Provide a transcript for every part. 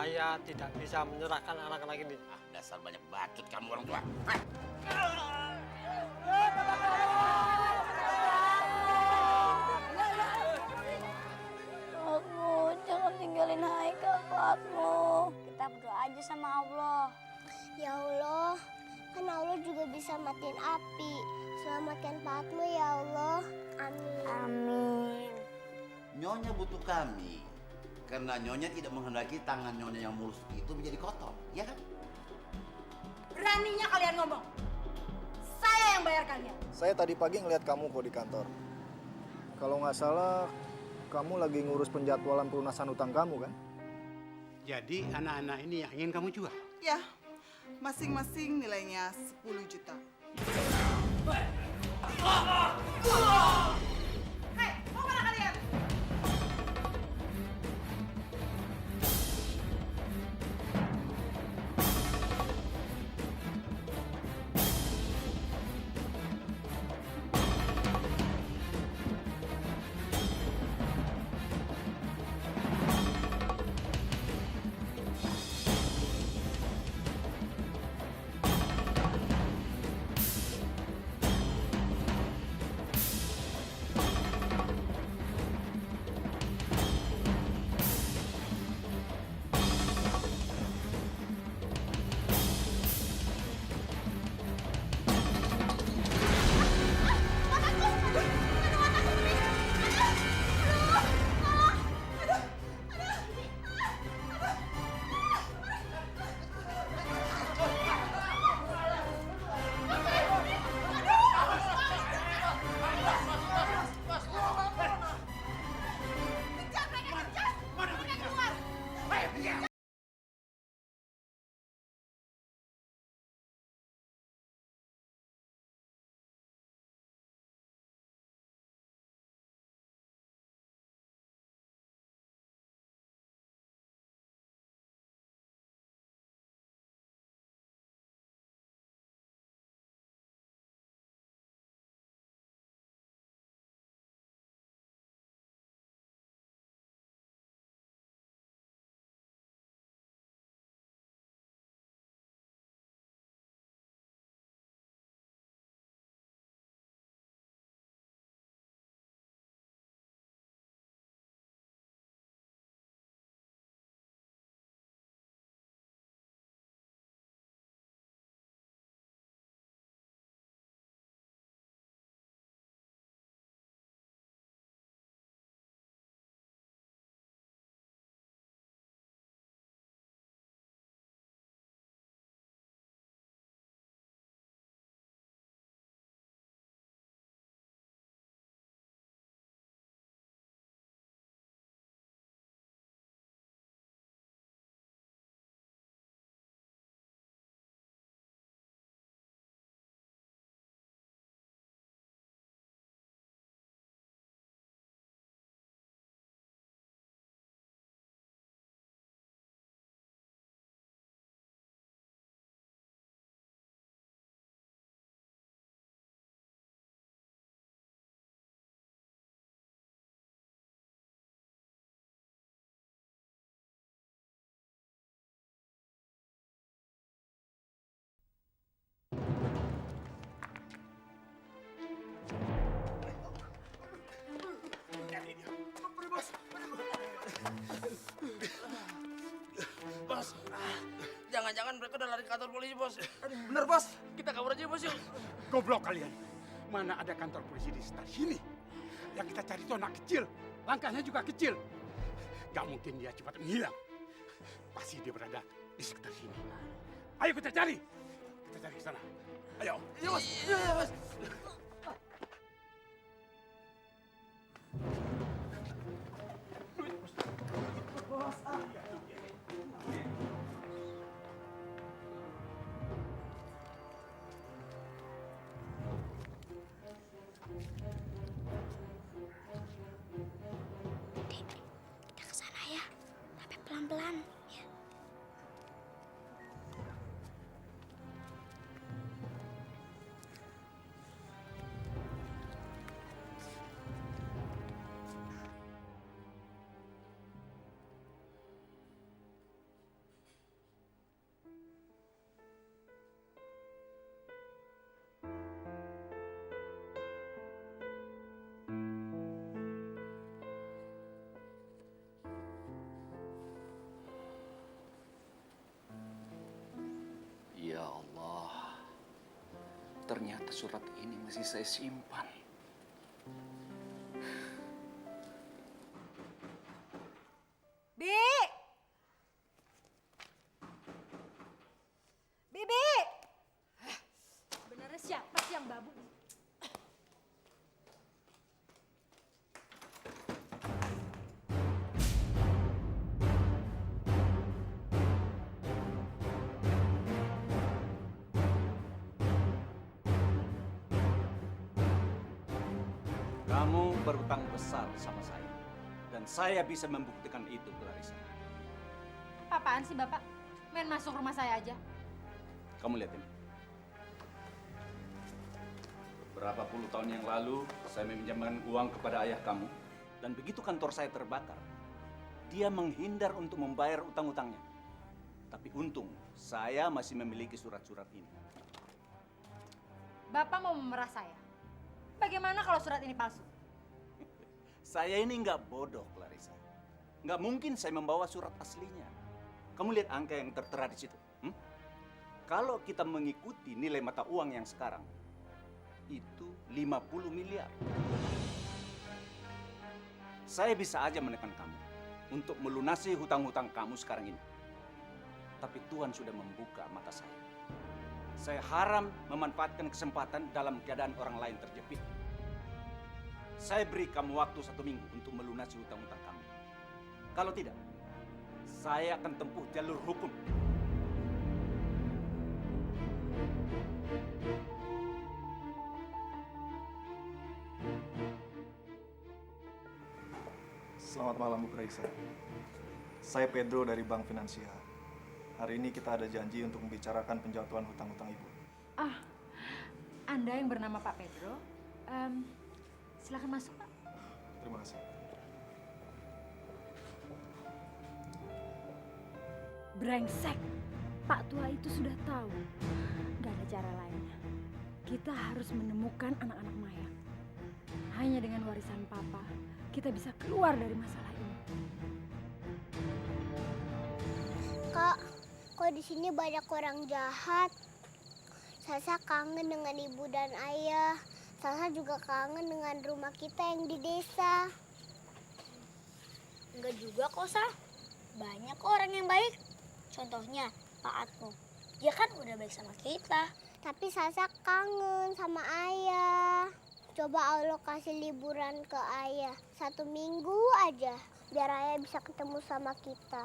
saya tidak bisa menyerahkan anak-anak ini. Ah, dasar banyak bacot kamu orang tua. Fatmu, jangan tinggalin Haikal, Fatmu. Kita berdoa aja sama Allah. Ya Allah, kan Allah juga bisa matiin api. Selamatkan Fatmu ya Allah. Amin. Amin. Nyonya butuh kami. Karena Nyonya tidak menghendaki tangan Nyonya yang mulus itu menjadi kotor, ya kan? Beraninya kalian ngomong. Saya yang bayar kalian. Saya tadi pagi ngeliat kamu kok di kantor. Kalau nggak salah, kamu lagi ngurus penjadwalan pelunasan utang kamu kan? Jadi anak-anak ini yang ingin kamu jual? Ya, masing-masing nilainya 10 juta. Hei, mau mana kalian? Bos, jangan-jangan mereka udah lari ke kantor polisi, Bos. Bener, Bos. Kita kabur aja, Bos, yuk. Goblok kalian. Mana ada kantor polisi di sekitar sini? Yang kita cari itu anak kecil. Langkahnya juga kecil. Gak mungkin dia cepat menghilang. Pasti dia berada di sekitar sini. Ayo kita cari. Kita cari ke sana. Ayo. Iya, Bos. Iya, Bos. Kita ke sana ya, tapi pelan-pelan. Ya. ternyata surat ini masih saya simpan. Bi! Bibi! Sebenarnya siapa sih yang babu? Kamu berutang besar sama saya. Dan saya bisa membuktikan itu, Clarissa. Apaan sih Bapak? Main masuk rumah saya aja. Kamu lihat ini. Berapa puluh tahun yang lalu, saya meminjamkan uang kepada ayah kamu. Dan begitu kantor saya terbakar, dia menghindar untuk membayar utang-utangnya. Tapi untung, saya masih memiliki surat-surat ini. Bapak mau memerah saya. Bagaimana kalau surat ini palsu? Saya ini nggak bodoh, Clarissa. Nggak mungkin saya membawa surat aslinya. Kamu lihat angka yang tertera di situ. Kalau kita mengikuti nilai mata uang yang sekarang, itu 50 miliar. Saya bisa aja menekan kamu untuk melunasi hutang-hutang kamu sekarang ini. Tapi Tuhan sudah membuka mata saya. Saya haram memanfaatkan kesempatan dalam keadaan orang lain terjepit. Saya beri kamu waktu 1 minggu untuk melunasi hutang-hutang kamu. Kalau tidak, saya akan tempuh jalur hukum. Selamat malam Bu Clarissa. Saya Pedro dari Bank Finansia. Hari ini kita ada janji untuk membicarakan penjatuhan hutang-hutang Ibu. Ah, Anda yang bernama Pak Pedro. Silakan masuk, Pak. Terima kasih. Brengsek. Pak tua itu sudah tahu. Gak ada cara lainnya. Kita harus menemukan anak-anak Maya. Hanya dengan warisan Papa, kita bisa keluar dari masalah ini. Kak, kok di sini banyak orang jahat? Sasa kangen dengan ibu dan ayah. Sasa juga kangen dengan rumah kita yang di desa. Enggak juga kok, Sa. Banyak kok orang yang baik. Contohnya Pak Atmo. Dia kan udah baik sama kita. Tapi Sasa kangen sama ayah. Coba Allah kasih liburan ke ayah 1 minggu aja. Biar ayah bisa ketemu sama kita.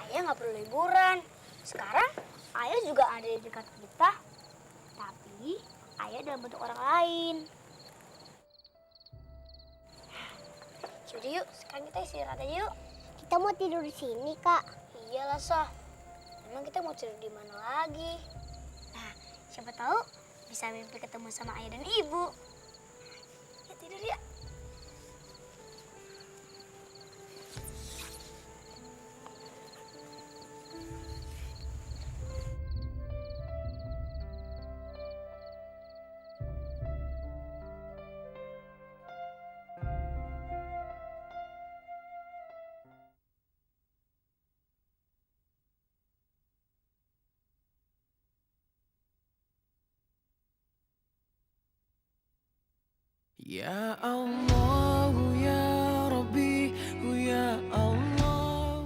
Ayah nggak perlu liburan. Sekarang ayah juga ada di dekat kita. Tapi ayah dalam bentuk orang lain. Jadi yuk, sekarang kita istirahat aja yuk. Kita mau tidur di sini, Kak. Iyalah, Sah. Emang kita mau tidur di mana lagi? Nah, siapa tahu bisa mimpi ketemu sama ayah dan ibu. Ya tidur ya. Ya Allah, ya Rabbi, ya Allah.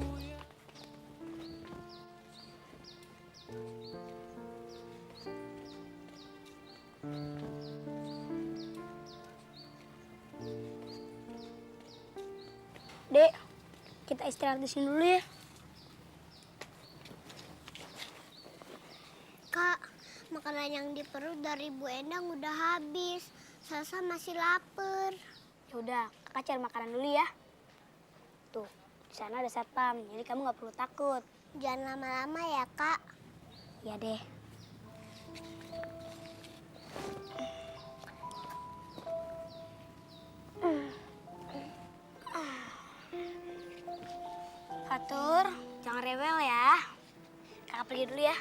Dek, kita istirahat di sini dulu ya. Kak, makanan yang di perut dari Bu Endang udah habis. Sasa masih lapar. Ya udah, kakak cari makanan dulu ya. Tuh, di sana ada satpam, jadi kamu nggak perlu takut. Jangan lama-lama ya, Kak. Ya deh. Fatur, jangan rewel ya. Kakak pergi dulu ya.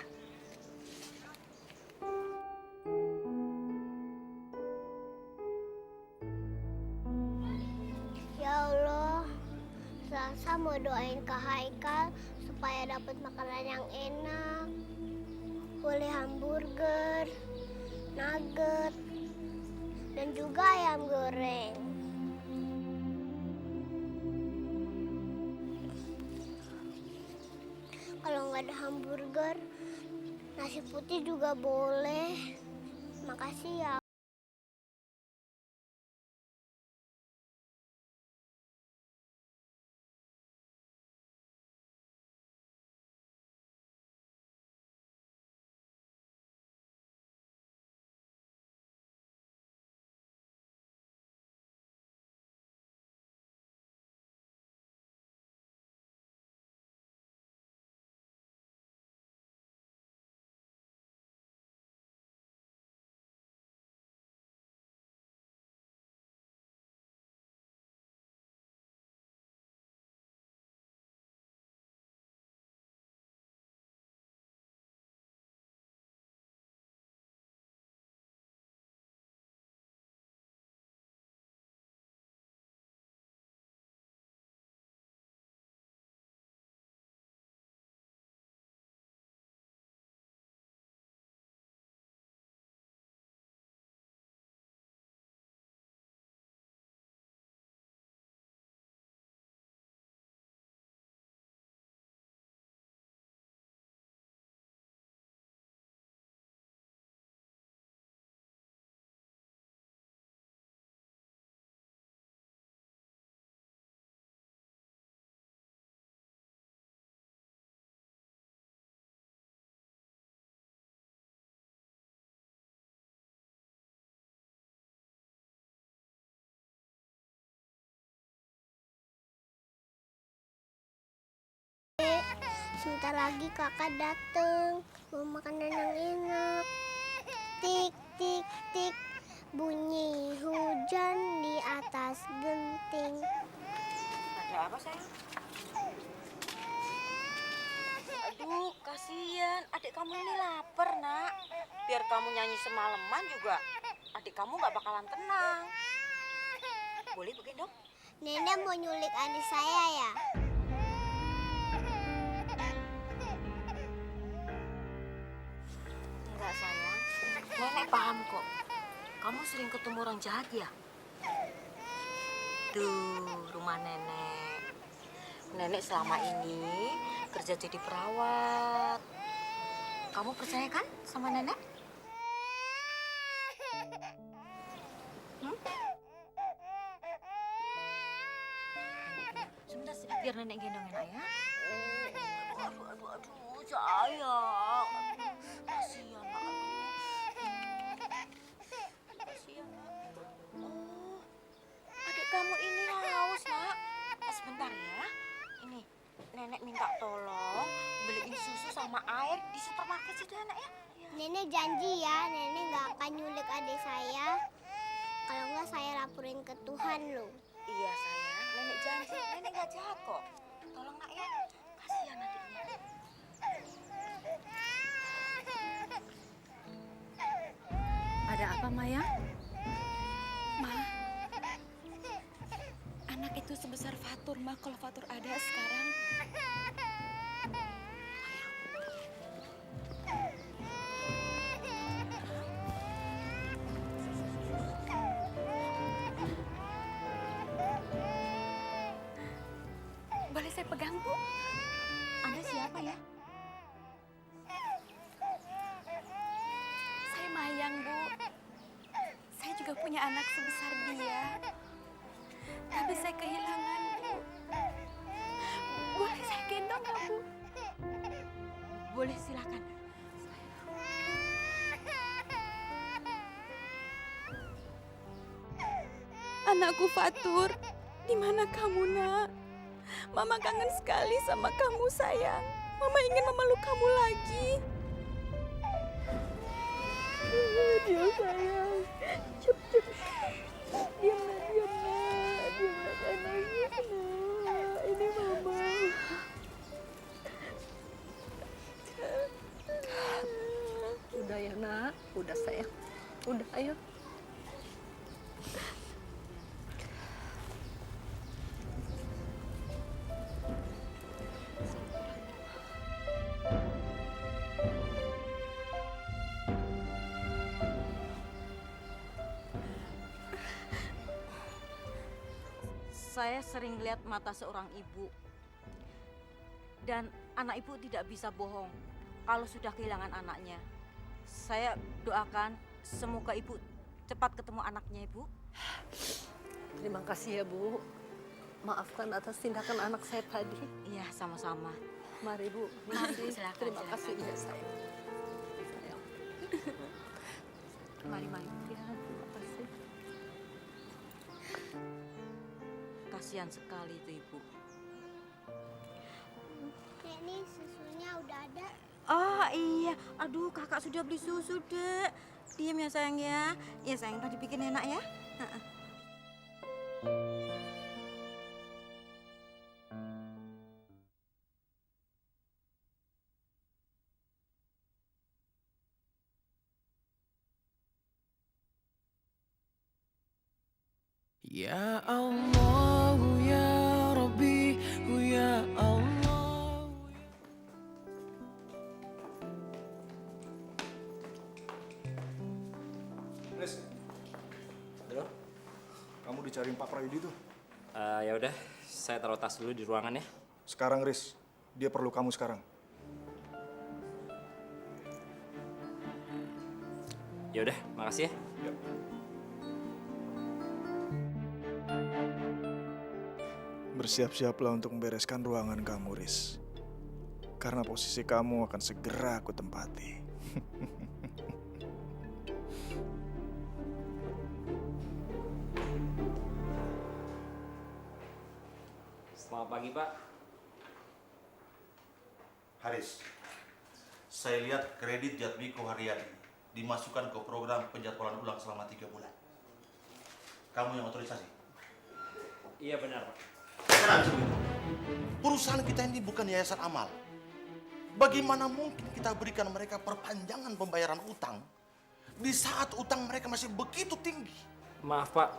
Ya Allah, Sasa mau doain Kak Haikal supaya dapat makanan yang enak. Boleh hamburger, nugget, dan juga ayam goreng. Kalau nggak ada hamburger, nasi putih juga boleh. Makasih ya. Sebentar lagi kakak dateng, mau makanan yang enak. Tik, tik, tik, bunyi hujan di atas genting. Ada apa sayang? Aduh, kasihan. Adik kamu ini lapar, nak. Biar kamu nyanyi semalaman juga, adik kamu nggak bakalan tenang. Boleh begendong? Nenek mau nyulik adik saya ya? Enggak, sayang. Nenek paham kok. Kamu sering ketemu orang jahat ya? Tuh, rumah nenek. Nenek selama ini kerja jadi perawat. Kamu percaya kan sama nenek? Hmm? Sebentar, biar nenek gendongin ayah. Aduh, sayang. Kasihan, nak. Kasihan, nak. Oh, adik kamu ini haus, nak. Sebentar ya. Ini, nenek minta tolong beliin susu sama air di supermarket situ ya, nak ya. Nenek janji ya, nenek nggak akan nyulik adik saya. Kalau nggak saya laporin ke Tuhan loh. Iya, sayang. Nenek janji. Nenek nggak jahat kok. Tolong, nak ya. Kasihan adiknya. Ada apa, Maya? Ma, anak itu sebesar Fatur, Ma. Kalau Fatur ada sekarang. Boleh saya pegang, Bu? Anda siapa ya? Saya Mayang, Bu. Saya juga punya anak sebesar dia. Tapi saya kehilangan, Bu. Boleh saya gendong nggak, Bu? Boleh, silakan. Anakku Fatur, di mana kamu, Nak? Mama kangen sekali sama kamu, sayang. Mama ingin memeluk kamu lagi. Dia sayang. Cep, cep. Diam, Nak, diam, Nak. Diam, Nak, jangan nangis, Nak. Ini Mama. Udah ya, Nak. Udah, sayang. Udah, ayo. Saya sering lihat mata seorang ibu. Dan anak ibu tidak bisa bohong kalau sudah kehilangan anaknya. Saya doakan semoga ibu cepat ketemu anaknya, Ibu. Terima kasih ya, Bu. Maafkan atas tindakan anak saya tadi. Iya, sama-sama. Mari, Bu. Mari, Bu, silakan. Terima silakan. kasih ya, sayang. Sayang. Mari, mari. Ya, terima kasih. Kasihan sekali itu Ibu. Ini susunya udah ada. Oh iya, aduh kakak sudah beli susu, Dek. Diam ya sayang ya. Ya sayang, tadi bikin enak ya. Ya Allah, ya Rabbi, ya Allah. Riz, Halo? kamu dicariin Pak Prayudi tuh. Ya udah, saya taruh tas dulu di ruangan ya. Sekarang Riz, dia perlu kamu sekarang. Ya udah, makasih ya. Ya. Bersiap-siaplah untuk membereskan ruangan kamu, Riz. Karena posisi kamu akan segera aku tempati. Selamat pagi, Pak. Haris, saya lihat kredit Jatmiko Haryadi dimasukkan ke program penjadwalan ulang selama 3 bulan. Kamu yang otorisasi? Iya benar, Pak. Sekarang, perusahaan kita ini bukan yayasan amal. Bagaimana mungkin kita berikan mereka perpanjangan pembayaran utang di saat utang mereka masih begitu tinggi? Maaf, Pak.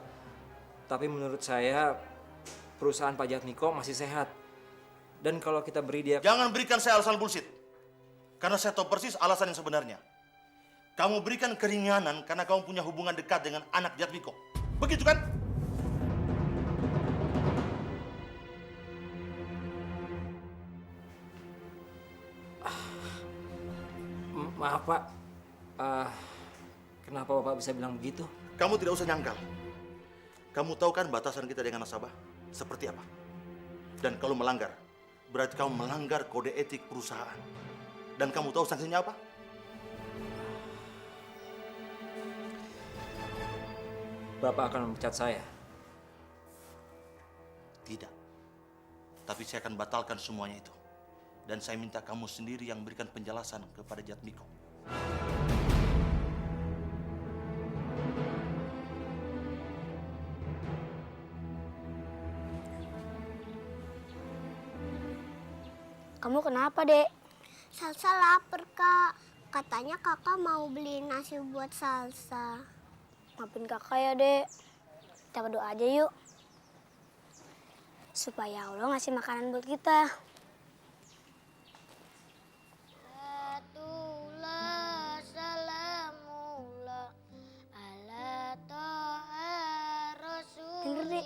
Tapi menurut saya perusahaan Pak Jatmiko masih sehat. Dan kalau kita beri dia... Jangan berikan saya alasan bullshit. Karena saya tahu persis alasan yang sebenarnya. Kamu berikan keringanan karena kamu punya hubungan dekat dengan anak Jatmiko. Begitu kan? Maaf, Pak. Kenapa Bapak bisa bilang begitu? Kamu tidak usah nyangkal. Kamu tahu kan batasan kita dengan nasabah seperti apa? Dan kalau melanggar, berarti kamu melanggar kode etik perusahaan. Dan kamu tahu sanksinya apa? Bapak akan memecat saya. Tidak. Tapi saya akan batalkan semuanya itu. Dan saya minta kamu sendiri yang berikan penjelasan kepada Jatmiko. Kamu kenapa, Dek? Salsa lapar, Kak. Katanya kakak mau beli nasi buat Salsa. Maafin kakak ya, Dek. Kita berdoa aja yuk. Supaya Allah ngasih makanan buat kita. Denger, Dek.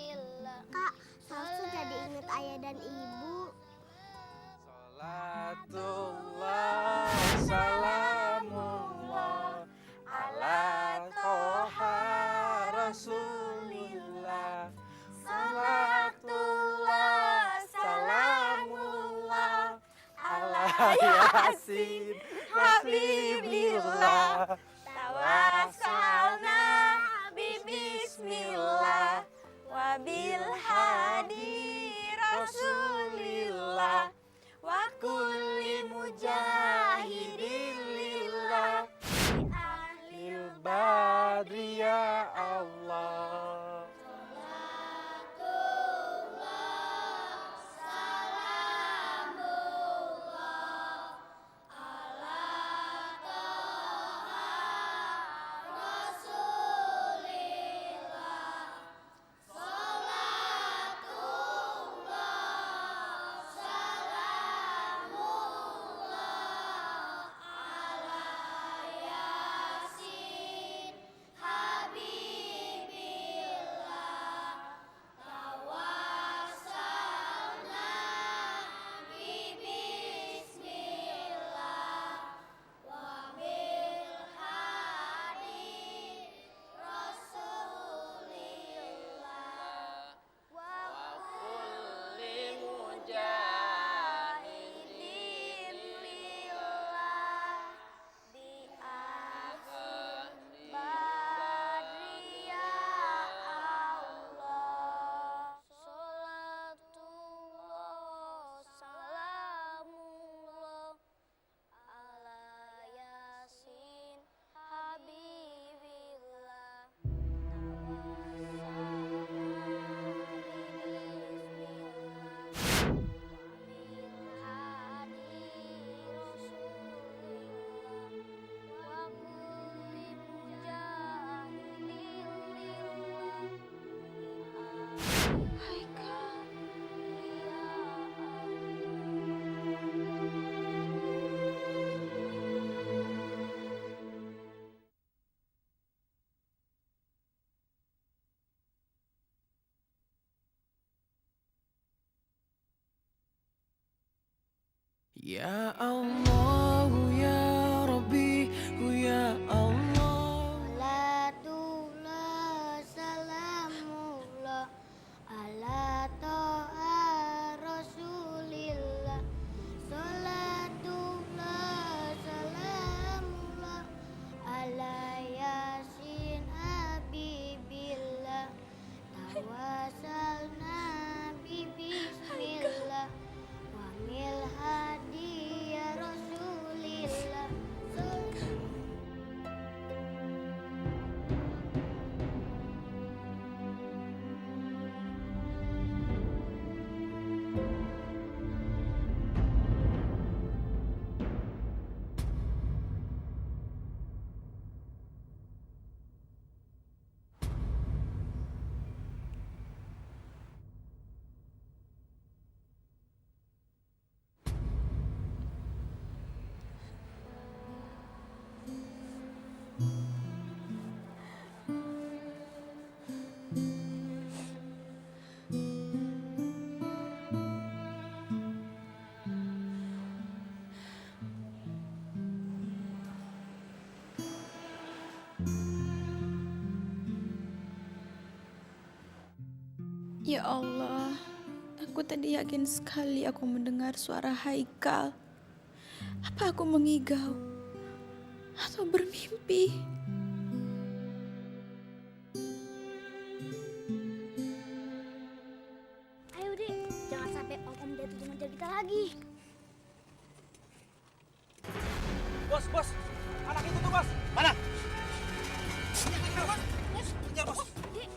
Kak, Salsa jadi inget ayah dan ibu. Salatullah, salamullah, ala toha rasulillah. Salatullah, salamullah, ala yasin habibillah. Tawassalna bismillah, wabil hadi rasulillah. Wa kulli mujahidin lillah ahlil badri ya Allah. Ya Allah, ya Rabbi, ya Allah. Salatullah, salamullah, ala to'a Rasulillah. Salatullah, salamullah, ala Yasin Habibillah. Tawasalna bi bismillah, wa mil hadi ya Rasulillah. Ya Allah, aku tadi yakin sekali aku mendengar suara Haikal. Apa aku mengigau atau bermimpi? Ayo deh, jangan sampai om jatuh mengejar kita lagi. Bos, bos. Anak itu tuh, bos. Mana? Bos, kejar, bos. Dek,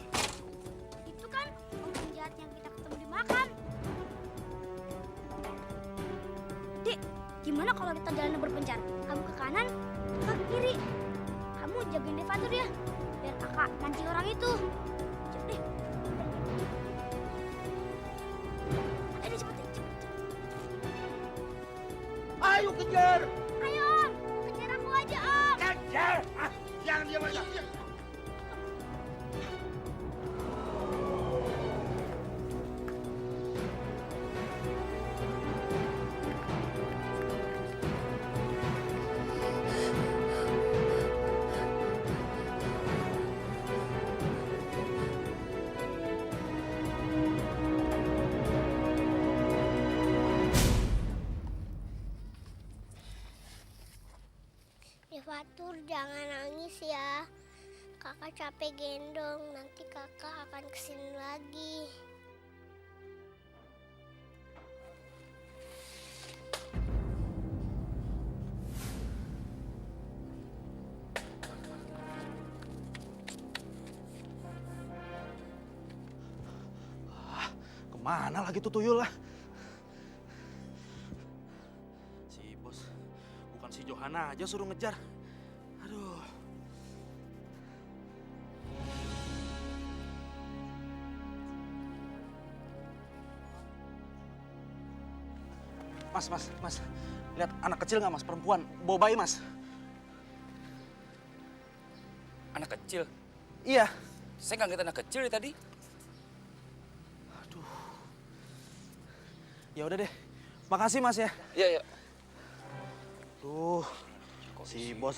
itu kan om penjahat yang kita ketemu di makam. Dek, gimana kalau kita jalan berpencar? Kamu ke kanan, kakak ke kiri. Kamu jagain Devatur ya, biar kakak mancing orang itu. Cepet deh. Ayo cepet deh, cepet. Ayo kejar. Ayo om, kejar aku aja om. Kejar. Jangan diam aja. Devatur, jangan nangis ya. Kakak capek gendong, nanti kakak akan kesini lagi. Kemana lagi tuh tuyul lah? Si bos, bukan si Johana aja suruh ngejar. Aduh. Mas. Lihat anak kecil nggak mas, perempuan, bawa bayi mas. Anak kecil? Iya. Saya nggak ngeliat anak kecil dari tadi. Ya udah deh, makasih mas ya. Iya. Tuh, si bos.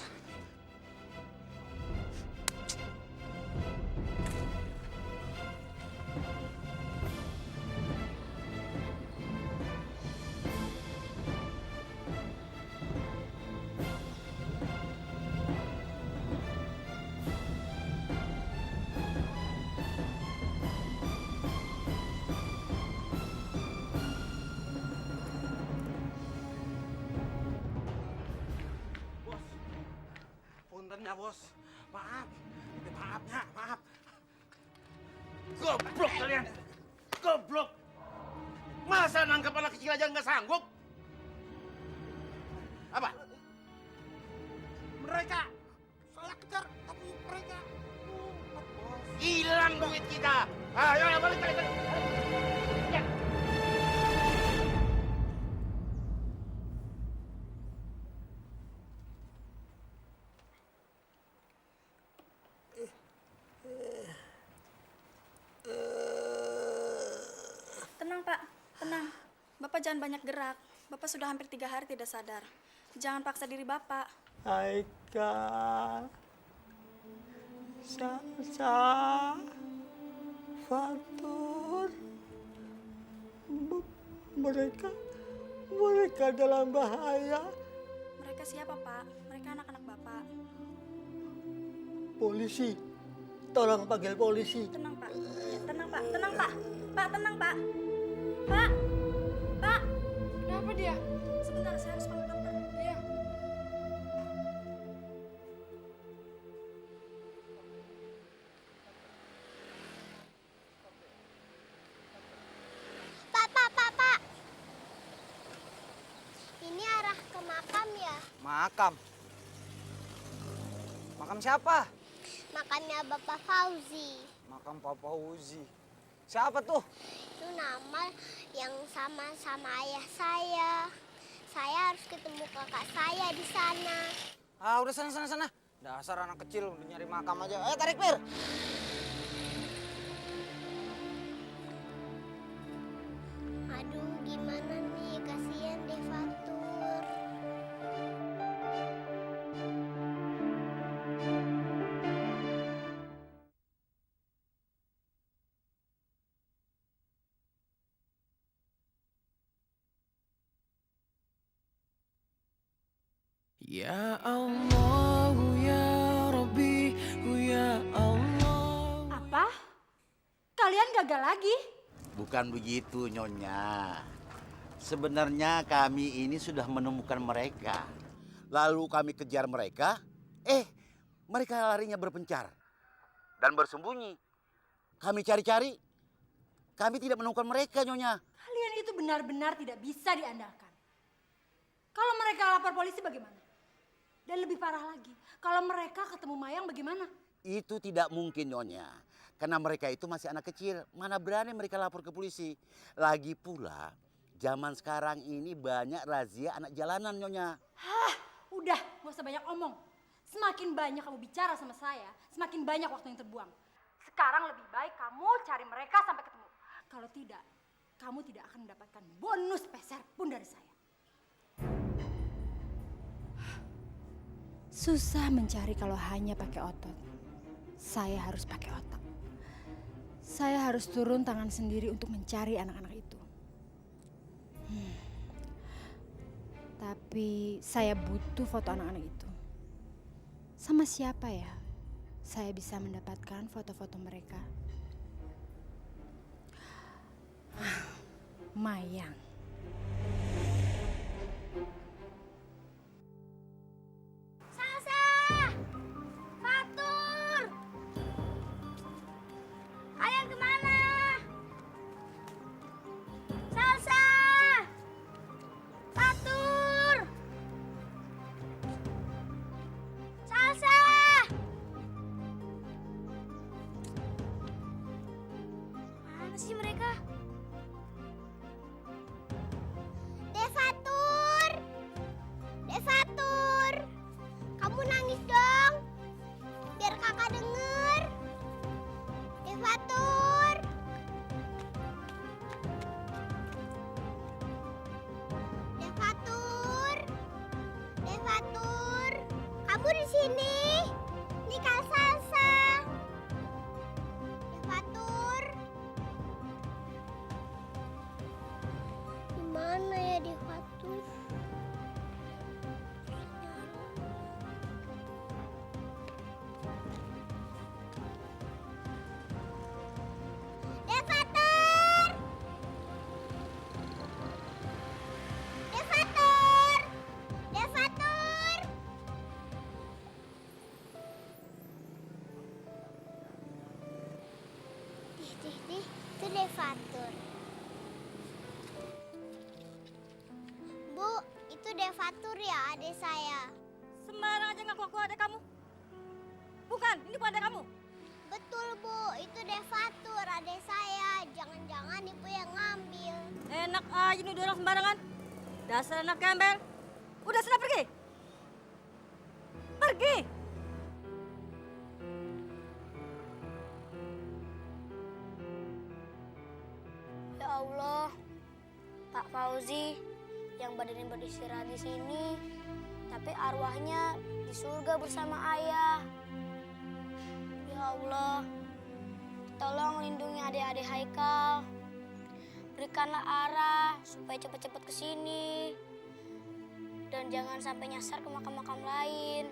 Puntennya bos, maaf, maaf. Goblok kalian, goblok. Masa nangkep anak kecil aja nggak sanggup? Apa? Mereka, saya kejar, tapi mereka hilang duit kita. Ayo, balik. Ya. Tenang Pak, tenang. Bapak jangan banyak gerak. Bapak sudah hampir 3 hari tidak sadar. Jangan paksa diri Bapak. Haikal, Salsa, Fatur, mereka dalam bahaya. Mereka siapa, Pak? Mereka anak-anak Bapak. Polisi, tolong panggil polisi. Tenang, Pak. Ya, tenang, Pak. Tenang, Pak. Pak, tenang, Pak. Pak. Pak. Kenapa dia? Sebentar, saya harus panggil dokter. Iya. Pak. Ini arah ke makam ya? Makam. Makam siapa? Makamnya Bapak Fauzi. Makam Papa Uzi. Siapa tuh? Itu nama yang sama ayah saya. Saya harus ketemu kakak saya di sana. Ah, udah sana. Dasar anak kecil udah nyari makam aja. Ayo tarik, Pir. Aduh, gimana nih? Kasihan deh Fatur. Ya Allah, ya Rabbi, ya Allah. Apa? Kalian gagal lagi? Bukan begitu, Nyonya. Sebenarnya kami ini sudah menemukan mereka. Lalu kami kejar mereka. Mereka larinya berpencar dan bersembunyi. Kami cari-cari. Kami tidak menemukan mereka, Nyonya. Kalian itu benar-benar tidak bisa diandalkan. Kalau mereka lapor polisi bagaimana? Dan lebih parah lagi, kalau mereka ketemu Mayang bagaimana? Itu tidak mungkin, Nyonya. Karena mereka itu masih anak kecil. Mana berani mereka lapor ke polisi. Lagi pula, zaman sekarang ini banyak razia anak jalanan, Nyonya. Hah, udah, gak usah banyak omong. Semakin banyak kamu bicara sama saya, semakin banyak waktu yang terbuang. Sekarang lebih baik kamu cari mereka sampai ketemu. Kalau tidak, kamu tidak akan mendapatkan bonus peser pun dari saya. Susah mencari kalau hanya pakai otot. Saya harus pakai otak. Saya harus turun tangan sendiri untuk mencari anak-anak itu. Tapi saya butuh foto anak-anak itu. Sama siapa ya saya bisa mendapatkan foto-foto mereka? Mayang. Salsa! Fatur! Kalian kemana? Salsa! Fatur! Salsa! Mana sih mereka? Devatur! Devatur! Kamu nangis dong. Biar kakak denger. Devatur! Devatur! Devatur! Kamu di sini? Ini Kak Salsa. Devatur! Gimana ya Devatur? Devatur! Devatur! Devatur! Dih, itu Devatur. Bu, itu Devatur ya adik saya. Sembarang aja ngaku-ngaku adik kamu. Bukan, ini bukan adik kamu. Betul Bu, itu Devatur adik saya. Jangan-jangan ibu yang ngambil. Enak aja nuduh orang sembarangan. Dasar anak gembel. Udah sana pergi. Pergi. Ya Allah, Pak Fauzi, yang badannya beristirahat di sini, tapi arwahnya di surga bersama ayah. Ya Allah, tolong lindungi adik-adik Haikal. Berikanlah arah supaya cepat-cepat ke sini. Dan jangan sampai nyasar ke makam-makam lain.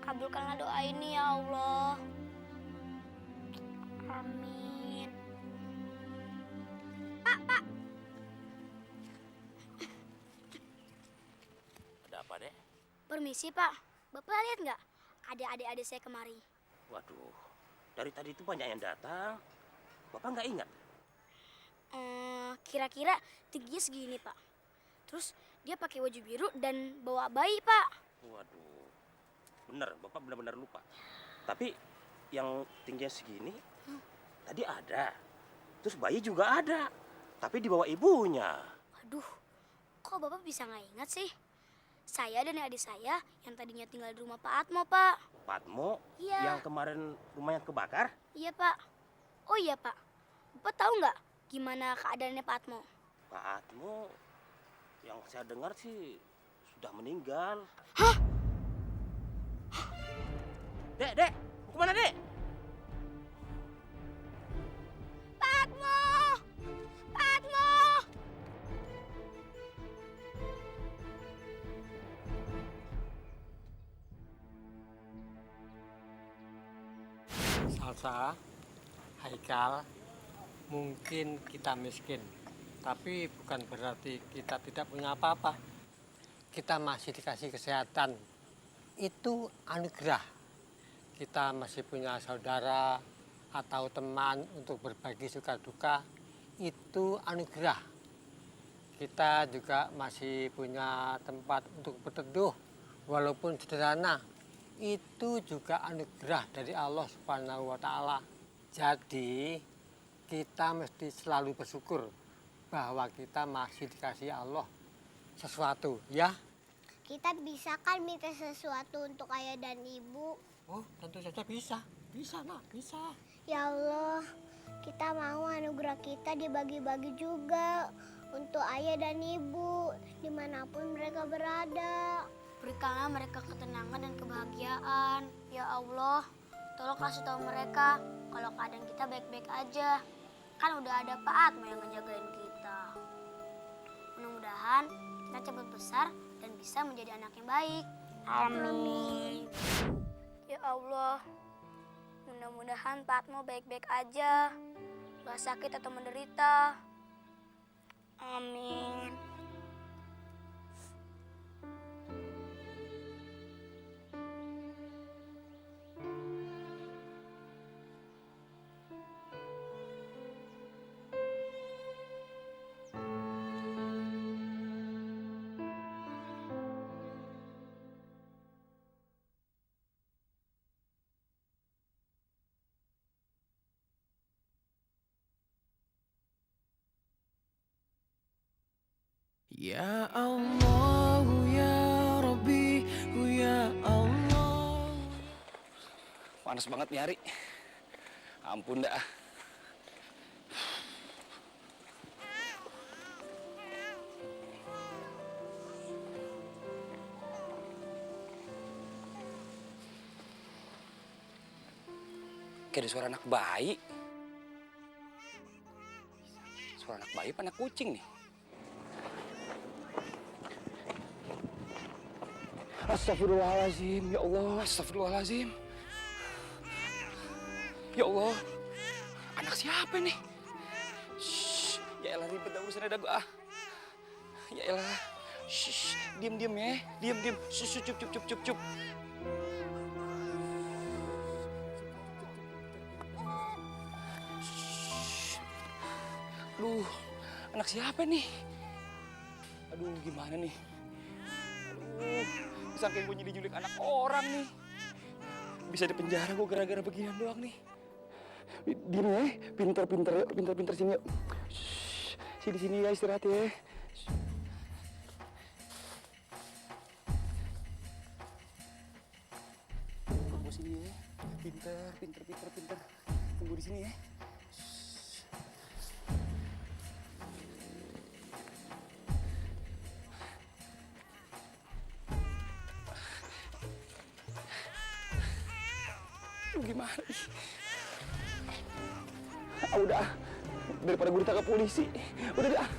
Kabulkanlah doa ini ya Allah. Amin. Pak. Ada apa, Dek? Permisi, Pak. Bapak lihat nggak? Ada adik-adik saya kemari. Waduh, dari tadi itu banyak yang datang. Bapak nggak ingat? Kira-kira tingginya segini, Pak. Terus dia pakai baju biru dan bawa bayi, Pak. Waduh, bener, Bapak benar-benar lupa. Tapi yang tingginya segini, tadi ada. Terus bayi juga ada, tapi dibawa ibunya. Aduh, kok Bapak bisa nggak ingat sih? Saya dan adik saya yang tadinya tinggal di rumah Pak Atmo, Pak. Pak Atmo? Iya. Yang kemarin rumahnya kebakar? Iya, Pak. Oh iya, Pak. Bapak tahu nggak gimana keadaannya Pak Atmo? Pak Atmo, yang saya dengar sih sudah meninggal. Hah? Dek, mau kemana, Dek? Pak Atmo! Pak Atmo! Salsa, Haikal, mungkin kita miskin, tapi bukan berarti kita tidak punya apa-apa. Kita masih dikasih kesehatan, itu anugerah. Kita masih punya saudara atau teman untuk berbagi suka duka, itu anugerah. Kita juga masih punya tempat untuk berteduh, walaupun sederhana. Itu juga anugerah dari Allah Subhanahu wa Ta'ala. Jadi, kita mesti selalu bersyukur bahwa kita masih dikasih Allah sesuatu, ya. Kita bisa kan minta sesuatu untuk ayah dan ibu? Oh, tentu saja bisa. Bisa, nak, bisa. Ya Allah, kita mau anugerah kita dibagi-bagi juga untuk ayah dan ibu dimanapun mereka berada. Berikanlah mereka ketenangan dan kebahagiaan. Ya Allah, tolong kasih tahu mereka kalau keadaan kita baik-baik aja. Kan udah ada Pak Atmo yang ngejagain kita. Mudah-mudahan kita cepat besar dan bisa menjadi anak yang baik. Amin. Ya Allah, mudah-mudahan Pak Atmo baik-baik aja. Gak sakit atau menderita. Amin. Ya Allah, ya Rabbi, ya Allah. Panas banget nih hari. Ampun dah. Kayak ada suara anak bayi. Suara anak bayi apa anak kucing nih? Astagfirullahaladzim, ya Allah, astagfirullahaladzim. Ya Allah, anak siapa nih? Shh, ya elah ribet dah urusan ada gua. Ya elah, shh, diem ya, diem. Shh, cup. Shh. Aduh, anak siapa nih? Aduh, gimana nih? Aduh, disangkain gue jadi julik anak orang nih. Bisa dipenjara gue gara-gara beginian doang nih. Diem ya, pinter sini yuk. Shhh, di sini ya istirahat ya. Tunggu sini ya, pinter. Tunggu di sini ya. Aduh gimana nih? Udah, daripada gue ditangkap polisi. Udah dah.